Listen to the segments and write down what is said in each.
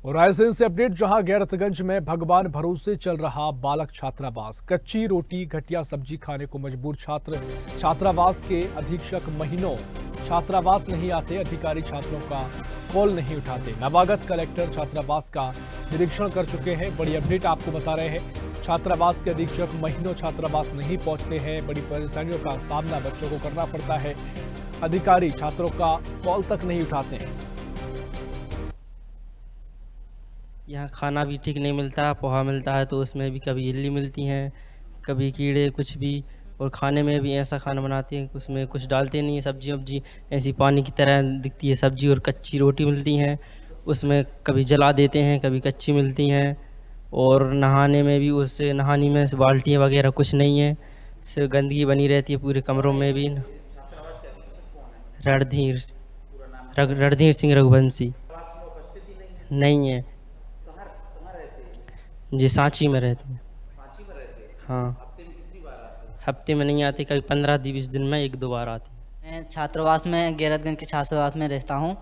और रायसेन से अपडेट, जहां गैरतगंज में भगवान भरोसे चल रहा बालक छात्रावास। कच्ची रोटी घटिया सब्जी खाने को मजबूर छात्र। छात्रावास के अधीक्षक महीनों छात्रावास नहीं आते, अधिकारी छात्रों का कॉल नहीं उठाते। नवागत कलेक्टर छात्रावास का निरीक्षण कर चुके हैं। बड़ी अपडेट आपको बता रहे हैं। छात्रावास के अधीक्षक महीनों छात्रावास नहीं पहुंचते हैं। बड़ी परेशानियों का सामना बच्चों को करना पड़ता है। अधिकारी छात्रों का कॉल तक नहीं उठाते हैं। यहाँ खाना भी ठीक नहीं मिलता। पोहा मिलता है तो उसमें भी कभी इल्ली मिलती हैं, कभी कीड़े, कुछ भी। और खाने में भी ऐसा खाना बनाते हैं उसमें कुछ डालते नहीं है। सब्जी वब्जी ऐसी पानी की तरह दिखती है सब्जी। और कच्ची रोटी मिलती हैं, उसमें कभी जला देते हैं, कभी कच्ची मिलती हैं। और नहाने में भी उससे नहाने में बाल्टियाँ वगैरह कुछ नहीं है, सिर्फ गंदगी बनी रहती है पूरे कमरों में भी। रणधीर सिंह रघुवंशी नहीं है जी, सांची में रहते हैं। हाँ, हफ्ते में नहीं आते, कभी 15-20 दिन में 1-2 बार आते। मैं छात्रावास में गैरतगंज के छात्रावास में रहता हूँ।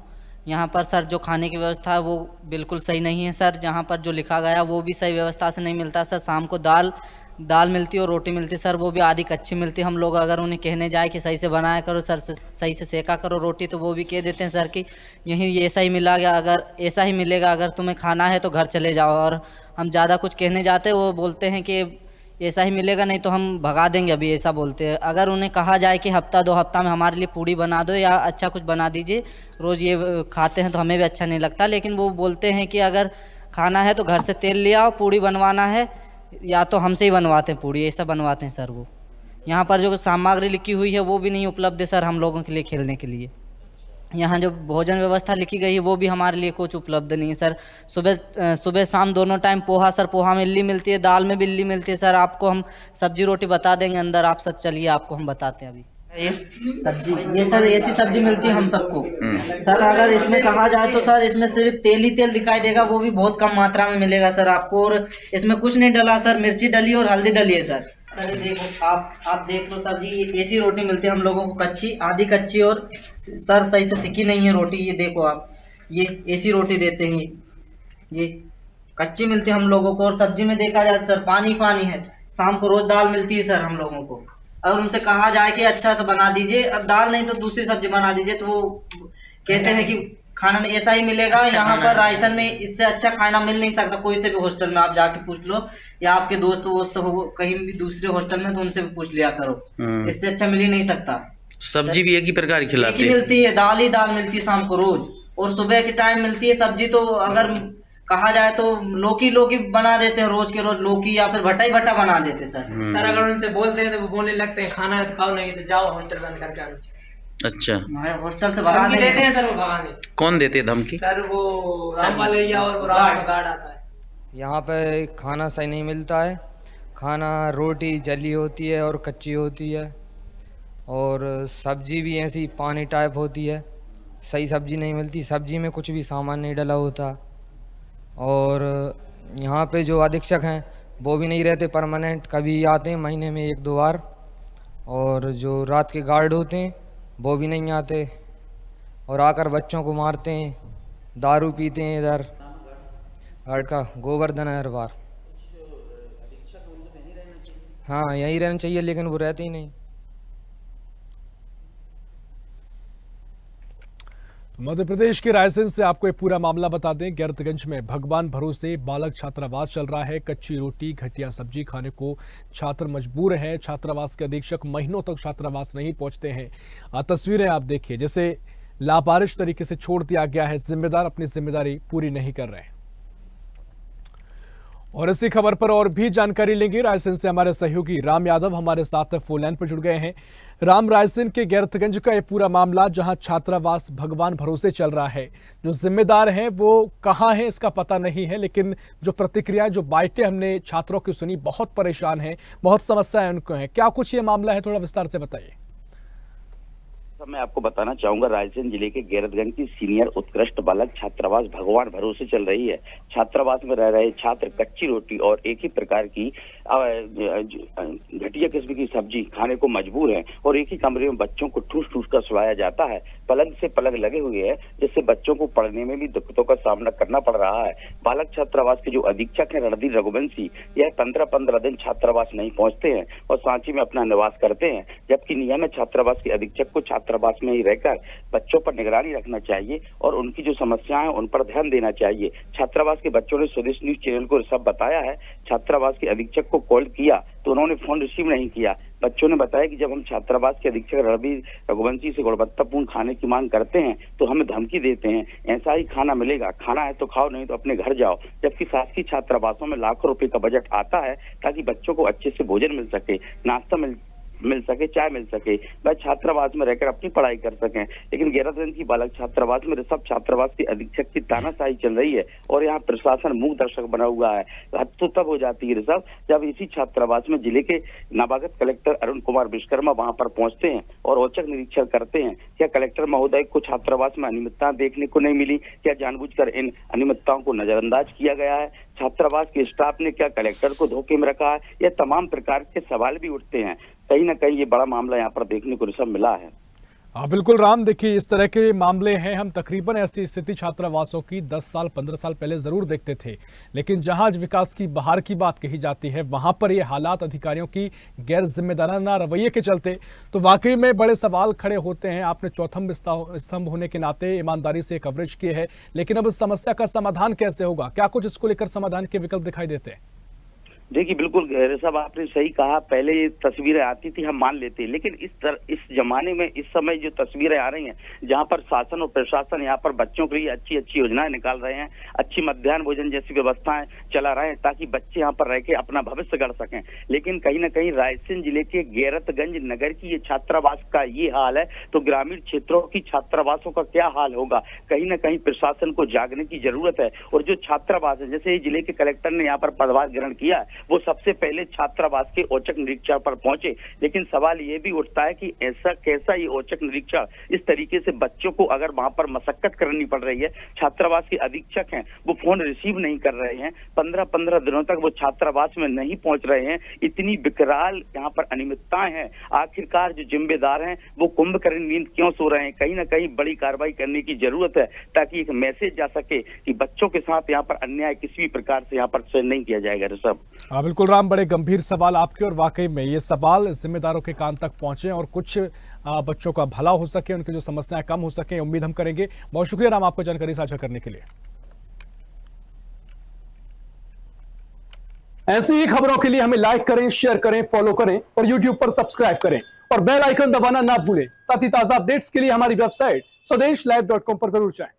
यहाँ पर सर जो खाने की व्यवस्था है वो बिल्कुल सही नहीं है सर। जहाँ पर जो लिखा गया वो भी सही व्यवस्था से नहीं मिलता सर। शाम को दाल मिलती है और रोटी मिलती है सर, वो भी आधी कच्ची मिलती है। हम लोग अगर उन्हें कहने जाए कि सही से बनाया करो सर, सही से सेका करो रोटी, तो वो भी कह देते हैं सर कि यहीं ऐसा ही मिलेगा, अगर ऐसा ही मिलेगा, अगर तुम्हें खाना है तो घर चले जाओ। और हम ज़्यादा कुछ कहने जाते वो बोलते हैं कि ऐसा ही मिलेगा, नहीं तो हम भगा देंगे, अभी ऐसा बोलते हैं। अगर उन्हें कहा जाए कि हफ्ता 2 हफ्ता में हमारे लिए पूड़ी बना दो या अच्छा कुछ बना दीजिए, रोज़ ये खाते हैं तो हमें भी अच्छा नहीं लगता। लेकिन वो बोलते हैं कि अगर खाना है तो घर से तेल ले आओ, पूड़ी बनवाना है या तो हमसे ही बनवाते हैं पूड़ी, ऐसा बनवाते हैं सर। वो यहाँ पर जो सामग्री लिखी हुई है वो भी नहीं उपलब्ध है सर हम लोगों के लिए खेलने के लिए। यहाँ जो भोजन व्यवस्था लिखी गई है वो भी हमारे लिए कुछ उपलब्ध नहीं है सर। सुबह शाम दोनों टाइम पोहा सर, पोहा में इल्ली मिलती है, दाल में भी इल्ली मिलती है सर। आपको हम सब्जी रोटी बता देंगे अंदर, आप सच चलिए आपको हम बताते हैं। अभी ये सब्जी, ये सर ऐसी सब्जी मिलती है हम सबको सर। अगर इसमें कहा जाए तो सर इसमें सिर्फ तेल ही तेल दिखाई देगा, वो भी बहुत कम मात्रा में मिलेगा सर आपको। और इसमें कुछ नहीं डला सर, मिर्ची डली और हल्दी डली है सर। सर ये देखो, आप देख लो सर जी, ये ऐसी रोटी मिलती है हम लोगों को, कच्ची, आधी कच्ची, और सर सही से सिकी नहीं है रोटी। ये देखो आप, ये ऐसी रोटी देते हैं, ये कच्ची मिलती है हम लोगों को। और सब्जी में देखा जाए सर पानी पानी है। शाम को रोज दाल मिलती है सर हम लोगों को। अगर उनसे कहा जाए कि अच्छा से बना दीजिए, अब दाल नहीं तो दूसरी सब्जी बना दीजिए, तो वो कहते हैं कि खाना ऐसा ही मिलेगा। यहाँ पर रायसेन में इससे अच्छा खाना मिल नहीं सकता। कोई से भी हॉस्टल में आप जाके पूछ लो, या आपके दोस्त वोस्त हो कहीं भी दूसरे हॉस्टल में, तो उनसे भी पूछ लिया करो, इससे अच्छा मिल ही नहीं सकता। सब्जी भी एक ही प्रकार की खिलाते हैं, मिलती है, दाल ही दाल मिलती है शाम को रोज, और सुबह के टाइम मिलती है सब्जी। तो अगर कहा जाए तो लौकी बना देते हैं रोज के रोज, लौकी या फिर भट्टा ही भट्टा बना देते सर। सर अगर उनसे बोलते हैं तो वो बोलने लगते हैं खाना है तो खाओ, नहीं तो जाओ हॉस्टल बंद करके आओ। अच्छा, हॉस्टल से भगा देते हैं सर। वो भगाने कौन देते हैं धमकी? सर वो रामपाल भैया और वो राम गार्ड आता है। यहाँ पे खाना सही नहीं मिलता है। खाना रोटी जली होती है और कच्ची होती है, और सब्जी भी ऐसी पानी टाइप होती है, सही सब्जी नहीं मिलती। सब्जी में कुछ भी सामान नहीं डला होता। और यहाँ पे जो अधीक्षक हैं वो भी नहीं रहते परमानेंट, कभी आते हैं महीने में 1-2 बार। और जो रात के गार्ड होते हैं वो भी नहीं आते, और आकर बच्चों को मारते हैं, दारू पीते हैं। इधर गार्ड का गोवर्धन है हर बार। हाँ, यही रहना चाहिए, लेकिन वो रहते ही नहीं। मध्य प्रदेश के रायसेन से आपको एक पूरा मामला बता दें। गैरतगंज में भगवान भरोसे बालक छात्रावास चल रहा है। कच्ची रोटी घटिया सब्जी खाने को छात्र मजबूर हैं। छात्रावास के अधीक्षक महीनों तक छात्रावास नहीं पहुंचते हैं। तस्वीरें आप देखिए, जैसे लावारिश तरीके से छोड़ दिया गया है। जिम्मेदार अपनी जिम्मेदारी पूरी नहीं कर रहे हैं। और इसी खबर पर और भी जानकारी लेंगे। रायसेन से हमारे सहयोगी राम यादव हमारे साथ फोन लाइन पर जुड़ गए हैं। राम, रायसेन के गैरतगंज का ये पूरा मामला, जहां छात्रावास भगवान भरोसे चल रहा है, जो जिम्मेदार हैं वो कहां हैं इसका पता नहीं है, लेकिन जो प्रतिक्रिया, जो बाइटें हमने छात्रों की सुनी, बहुत परेशान हैं, बहुत समस्याएं उनको हैं। क्या कुछ ये मामला है, थोड़ा विस्तार से बताइए। मैं आपको बताना चाहूंगा, रायसेन जिले के गैरतगंज की सीनियर उत्कृष्ट बालक छात्रावास भगवान भरोसे चल रही है। छात्रावास में रह रहे छात्र कच्ची रोटी और एक ही प्रकार की घटिया किस्म की सब्जी खाने को मजबूर हैं और एक ही कमरे में बच्चों को ठूस ठूस कर सुलाया जाता है। पलंग से पलंग लगे हुए हैं, जिससे बच्चों को पढ़ने में भी दिक्कतों का सामना करना पड़ रहा है। बालक छात्रावास के जो अधीक्षक हैं रणधीर रघुवंशी, यह 15-15 दिन छात्रावास नहीं पहुंचते हैं और सांची में अपना निवास करते हैं, जबकि नियमित छात्रावास के अधीक्षक को छात्रावास में ही रहकर बच्चों पर निगरानी रखना चाहिए और उनकी जो समस्याएं हैं उन पर ध्यान देना चाहिए। छात्रावास के बच्चों ने स्वदेश न्यूज चैनल को सब बताया है। छात्रावास के अधीक्षक को कॉल किया तो उन्होंने फोन रिसीव नहीं किया। बच्चों ने बताया कि जब हम छात्रावास के अधीक्षक रणधीर रघुवंशी से गुणवत्तापूर्ण खाने की मांग करते हैं तो हमें धमकी देते हैं, ऐसा ही खाना मिलेगा, खाना है तो खाओ नहीं तो अपने घर जाओ। जबकि शासकीय छात्रावासों में लाखों रुपए का बजट आता है ताकि बच्चों को अच्छे से भोजन मिल सके, नाश्ता मिल सके, चाय मिल सके, वह छात्रावास में रहकर अपनी पढ़ाई कर सकें। लेकिन गैरतगंज की बालक छात्रावास में ऋषभ छात्रावास के अधीक्षक की तानाशाही चल रही है और यहाँ प्रशासन मूक दर्शक बना हुआ है। हद तो तब हो जाती है ऋषभ जब इसी छात्रावास में जिले के नवागत कलेक्टर अरुण कुमार विश्वकर्मा वहां पर पहुंचते हैं और औचक निरीक्षण करते हैं। क्या कलेक्टर महोदय को छात्रावास में अनियमितता देखने को नहीं मिली? क्या जानबूझकर इन अनियमितताओं को नजरअंदाज किया गया है? छात्रावास के स्टाफ ने क्या कलेक्टर को धोखे में रखा है? यह तमाम प्रकार के सवाल भी उठते हैं। कहीं ना कहीं ये बड़ा मामला यहाँ पर देखने को ऋषभ मिला है। बिल्कुल राम, देखिए इस तरह के मामले हैं, हम तकरीबन ऐसी स्थिति छात्रावासों की 10 साल 15 साल पहले जरूर देखते थे, लेकिन जहां विकास की बहार की बात कही जाती है वहां पर ये हालात अधिकारियों की गैर जिम्मेदाराना रवैये के चलते तो वाकई में बड़े सवाल खड़े होते हैं। आपने चौथम स्तंभ होने के नाते ईमानदारी से कवरेज की है, लेकिन अब इस समस्या का समाधान कैसे होगा? क्या कुछ इसको लेकर समाधान के विकल्प दिखाई देते हैं? देखिए बिल्कुल ऋषभ, आपने सही कहा। पहले ये तस्वीरें आती थी हम मान लेते, लेकिन इस जमाने में इस समय जो तस्वीरें आ रही हैं जहां पर शासन और प्रशासन यहाँ पर बच्चों के लिए अच्छी अच्छी योजनाएं निकाल रहे हैं, अच्छी मध्याह्न भोजन जैसी व्यवस्थाएं चला रहे हैं ताकि बच्चे यहाँ पर रह के अपना भविष्य गढ़ सकें। लेकिन कहीं ना कहीं रायसेन जिले के गैरतगंज नगर की ये छात्रावास का ये हाल है तो ग्रामीण क्षेत्रों की छात्रावासों का क्या हाल होगा? कहीं ना कहीं प्रशासन को जागने की जरूरत है। और जो छात्रावास है, जैसे जिले के कलेक्टर ने यहाँ पर पदभार ग्रहण किया, वो सबसे पहले छात्रावास के औचक निरीक्षण पर पहुंचे, लेकिन सवाल ये भी उठता है कि ऐसा कैसा ये औचक निरीक्षण इस तरीके से बच्चों को अगर वहां पर मशक्कत करनी पड़ रही है। छात्रावास के अधीक्षक हैं वो फोन रिसीव नहीं कर रहे हैं, 15-15 दिनों तक वो छात्रावास में नहीं पहुंच रहे हैं। इतनी विकराल यहाँ पर अनियमितताएं हैं। आखिरकार जो जिम्मेदार हैं वो कुंभकर्ण नींद क्यों सो रहे हैं? कहीं ना कहीं बड़ी कार्रवाई करने की जरूरत है ताकि एक मैसेज जा सके कि बच्चों के साथ यहाँ पर अन्याय किसी भी प्रकार से यहाँ पर सहन नहीं किया जाएगा। ऋषभ, बिल्कुल राम, बड़े गंभीर सवाल आपके और वाकई में ये सवाल जिम्मेदारों के कान तक पहुंचे और कुछ बच्चों का भला हो सके, उनकी जो समस्याएं कम हो सके, उम्मीद हम करेंगे। बहुत शुक्रिया राम आपको जानकारी साझा करने के लिए। ऐसी ही खबरों के लिए हमें लाइक करें, शेयर करें, फॉलो करें और यूट्यूब पर सब्सक्राइब करें और बेल आइकन दबाना ना भूलें। साथ ही ताजा अपडेट्स के लिए हमारी वेबसाइट swadesh live.com पर जरूर जाएं।